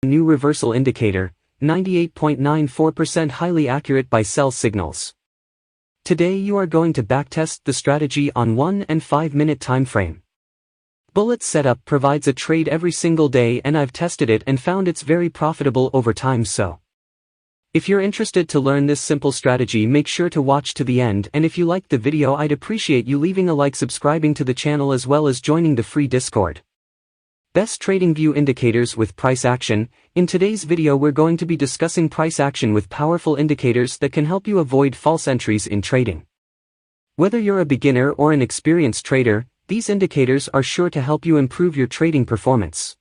New reversal indicator, 98.94% highly accurate buy sell signals. Today you are going to backtest the strategy on 1 and 5 minute time frame. Bullet Setup provides a trade every single day and I've tested it and found it's very profitable over time. So if you're interested to learn this simple strategy, make sure to watch to the end, and if you liked the video I'd appreciate you leaving a like, subscribing to the channel as well as joining the free Discord. Best Tradingview indicators with price action. In today's video we're going to be discussing price action with powerful indicators that can help you avoid false entries in trading. Whether you're a beginner or an experienced trader, these indicators are sure to help you improve your trading performance.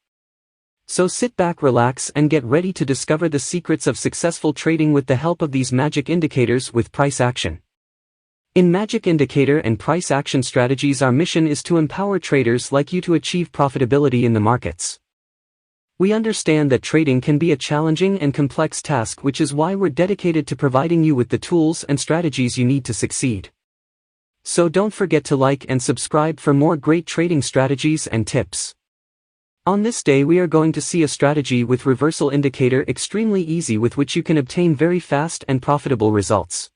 So sit back, relax, and get ready to discover the secrets of successful trading with the help of these magic indicators with price action. In magic indicator and price action strategies, our mission is to empower traders like you to achieve profitability in the markets. We understand that trading can be a challenging and complex task, which is why we're dedicated to providing you with the tools and strategies you need to succeed. So don't forget to like and subscribe for more great trading strategies and tips. On this day we are going to see a strategy with reversal indicator, extremely easy, with which you can obtain very fast and profitable results.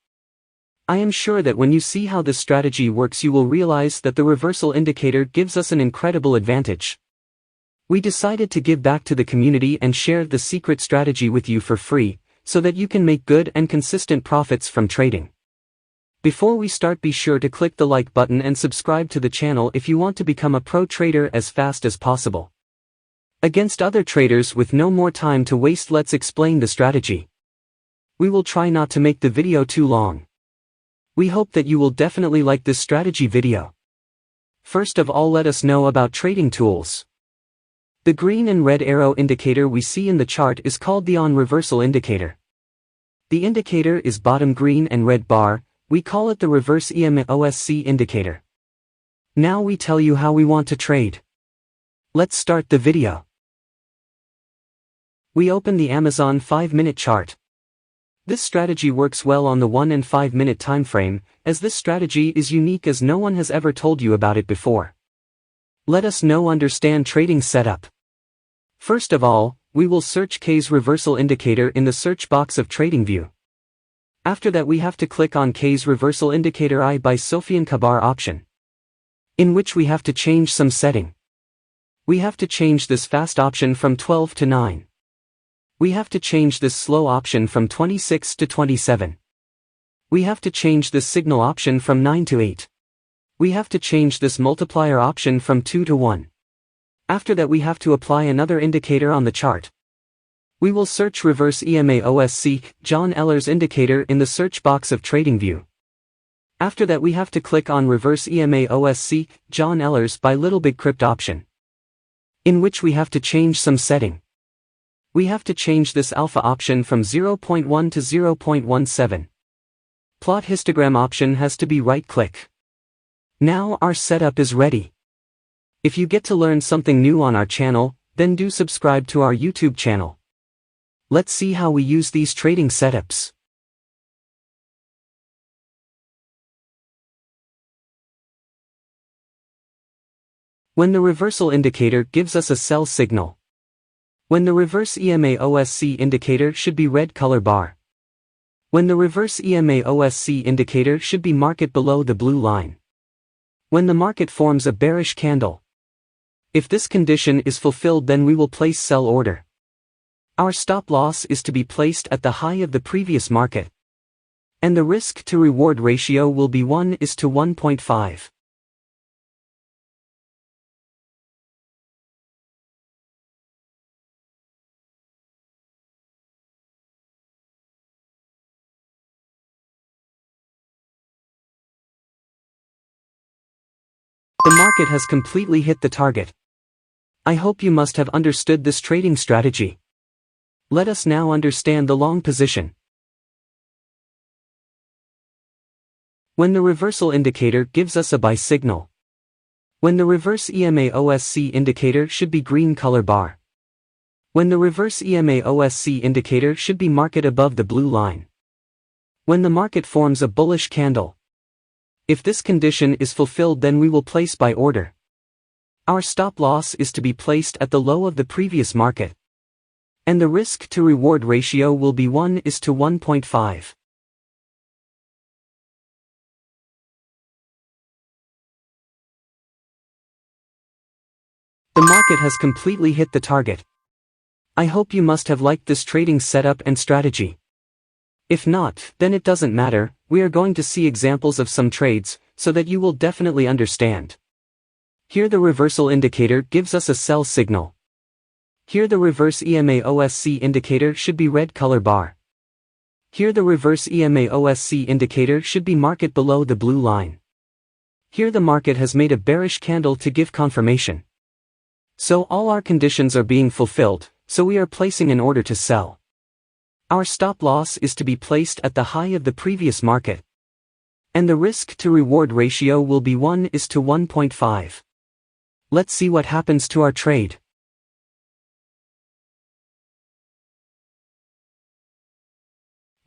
I am sure that when you see how this strategy works you will realize that the reversal indicator gives us an incredible advantage. We decided to give back to the community and share the secret strategy with you for free, so that you can make good and consistent profits from trading. Before we start, be sure to click the like button and subscribe to the channel if you want to become a pro trader as fast as possible. Against other traders, with no more time to waste, let's explain the strategy. We will try not to make the video too long. We hope that you will definitely like this strategy video. First of all, let us know about trading tools. The green and red arrow indicator we see in the chart is called the on reversal indicator. The indicator is bottom green and red bar. We call it the reverse EMA/OSC indicator. Now we tell you how we want to trade. Let's start the video. We open the Amazon 5-minute chart. This strategy works well on the 1 and 5 minute time frame, as this strategy is unique as no one has ever told you about it before. Let us now understand trading setup. First of all, we will search K's reversal indicator in the search box of Tradingview. After that we have to click on K's reversal indicator I by Sofian Kabar option, in which we have to change some setting. We have to change this fast option from 12 to 9. We have to change this slow option from 26 to 27. We have to change this signal option from 9 to 8. We have to change this multiplier option from 2 to 1. After that we have to apply another indicator on the chart. We will search reverse EMA/OSC, John Eller's indicator in the search box of Tradingview. After that we have to click on reverse EMA/OSC, John Eller's by Little Big Crypt option, in which we have to change some setting. We have to change this alpha option from 0.1 to 0.17. Plot histogram option has to be right-click. Now our setup is ready. If you get to learn something new on our channel, then do subscribe to our YouTube channel. Let's see how we use these trading setups. When the reversal indicator gives us a sell signal. When the reverse EMA/OSC indicator should be red color bar. When the reverse EMA/OSC indicator should be market below the blue line. When the market forms a bearish candle. If this condition is fulfilled, then we will place sell order. Our stop loss is to be placed at the high of the previous market. And the risk to reward ratio will be 1:1.5. The market has completely hit the target. I hope you must have understood this trading strategy. Let us now understand the long position. When the reversal indicator gives us a buy signal. When the reverse EMA/OSC indicator should be green color bar. When the reverse EMA/OSC indicator should be market above the blue line. When the market forms a bullish candle. If this condition is fulfilled, then we will place buy order. Our stop loss is to be placed at the low of the previous market. And the risk to reward ratio will be 1:1.5. The market has completely hit the target. I hope you must have liked this trading setup and strategy. If not, then it doesn't matter, we are going to see examples of some trades, so that you will definitely understand. Here the reversal indicator gives us a sell signal. Here the reverse EMA OSC indicator should be red color bar. Here the reverse EMA OSC indicator should be market below the blue line. Here the market has made a bearish candle to give confirmation. So all our conditions are being fulfilled, so we are placing an order to sell. Our stop loss is to be placed at the high of the previous market. And the risk to reward ratio will be 1:1.5. Let's see what happens to our trade.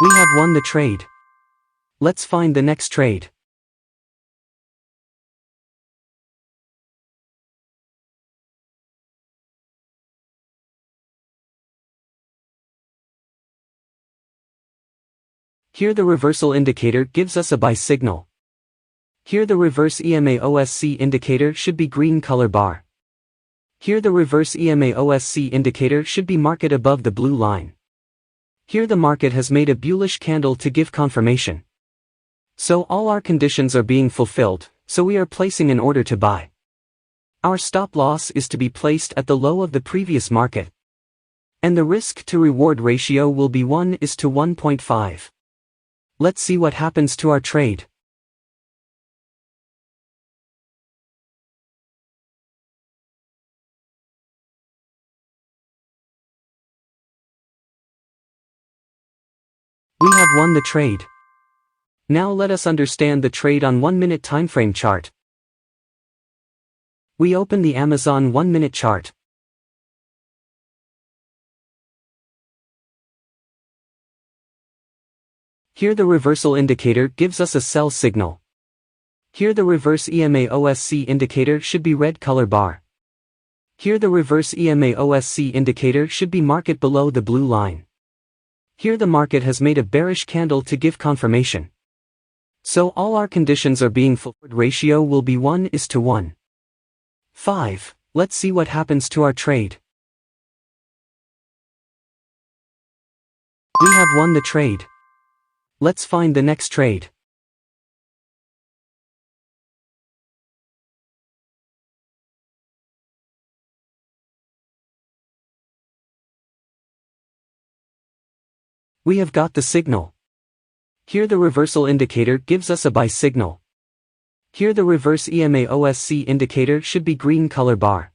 We have won the trade. Let's find the next trade. Here the reversal indicator gives us a buy signal. Here the reverse EMA OSC indicator should be green color bar. Here the reverse EMA OSC indicator should be market above the blue line. Here the market has made a bullish candle to give confirmation. So all our conditions are being fulfilled, so we are placing an order to buy. Our stop loss is to be placed at the low of the previous market. And the risk to reward ratio will be 1:1.5. Let's see what happens to our trade. We have won the trade. Now let us understand the trade on 1-minute timeframe chart. We open the Amazon 1-minute chart. Here the reversal indicator gives us a sell signal. Here the reverse EMA OSC indicator should be red color bar. Here the reverse EMA OSC indicator should be market below the blue line. Here the market has made a bearish candle to give confirmation. So all our conditions are being fulfilled. Ratio will be 1:1.5. Let's see what happens to our trade. We have won the trade. Let's find the next trade. We have got the signal. Here the reversal indicator gives us a buy signal. Here the reverse EMA OSC indicator should be green color bar.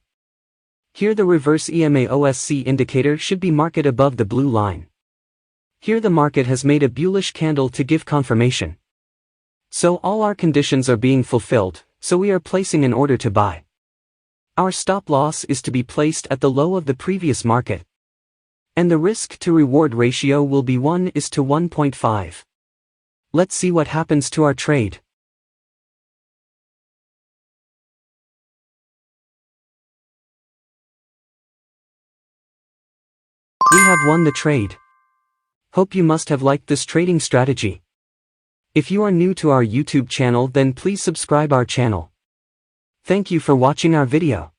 Here the reverse EMA OSC indicator should be market above the blue line. Here the market has made a bullish candle to give confirmation. So all our conditions are being fulfilled, so we are placing an order to buy. Our stop loss is to be placed at the low of the previous market. And the risk to reward ratio will be 1:1.5. Let's see what happens to our trade. We have won the trade. Hope you must have liked this trading strategy. If you are new to our YouTube channel, then please subscribe our channel. Thank you for watching our video.